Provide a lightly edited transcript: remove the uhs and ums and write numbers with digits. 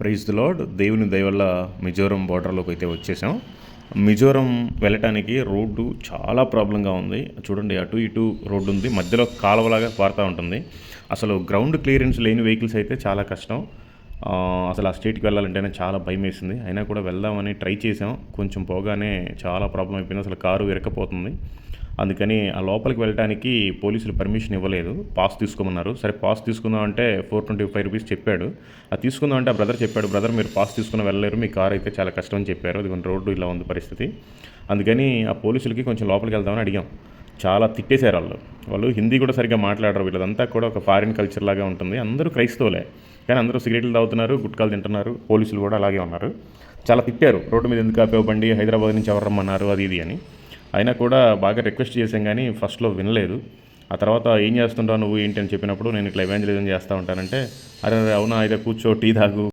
Praise the lord. దేవుని దయ వల్ల మిజోరం బోర్డర్లోకి అయితే వచ్చేసాం. మిజోరం వెళ్ళటానికి రోడ్డు చాలా ప్రాబ్లంగా ఉంది. చూడండి, అటు ఇటు రోడ్డు ఉంది, మధ్యలో కాలువలాగా పారుతూ ఉంటుంది. అసలు గ్రౌండ్ క్లియరెన్స్ లేని వెహికల్స్ అయితే చాలా కష్టం. అసలు ఆ స్టేట్కి వెళ్ళాలంటేనే చాలా భయం వేసింది. అయినా కూడా వెళ్దామని ట్రై చేసాం. కొంచెం పోగానే చాలా ప్రాబ్లం అయిపోయింది. అసలు కారు ఇరక్కపోతుంది. అందుకని ఆ లోపలికి వెళ్ళటానికి పోలీసులు పర్మిషన్ ఇవ్వలేదు. పాస్ తీసుకోమన్నారు. సరే పాస్ తీసుకుందాం అంటే 425 రూపీస్ చెప్పాడు. అది తీసుకుందాం అంటే ఆ బ్రదర్ చెప్పాడు, బ్రదర్ మీరు పాస్ తీసుకుని వెళ్ళలేరు, మీ కారు అయితే చాలా కష్టం అని చెప్పారు. అది రోడ్డు ఇలా ఉంది పరిస్థితి. అందుకని ఆ పోలీసులకి కొంచెం లోపలికి వెళ్దామని అడిగాం. చాలా తిట్టేశారు వాళ్ళు హిందీ కూడా సరిగ్గా మాట్లాడరు. వీళ్ళదంతా కూడా ఒక ఫారిన్ కల్చర్ లాగా ఉంటుంది. అందరూ క్రైస్తవులే, కానీ అందరూ సిగరెట్లు తాగుతున్నారు, గుట్కాలు తింటున్నారు. పోలీసులు కూడా అలాగే ఉన్నారు. చాలా తిట్టారు, రోడ్డు మీద ఎందుకు ఆపేవు బండి, హైదరాబాద్ నుంచి ఎవరు రమ్మన్నారు, అది ఇది అని. అయినా కూడా బాగా రిక్వెస్ట్ చేశాం, కానీ ఫస్ట్లో వినలేదు. ఆ తర్వాత ఏం చేస్తుంటావు నువ్వు ఏంటి అని చెప్పినప్పుడు నేను ఇట్లా ఎవాంజలిజం చేస్తూ ఉంటానంటే, అరే అవునా అయితే కూర్చో టీ తాగు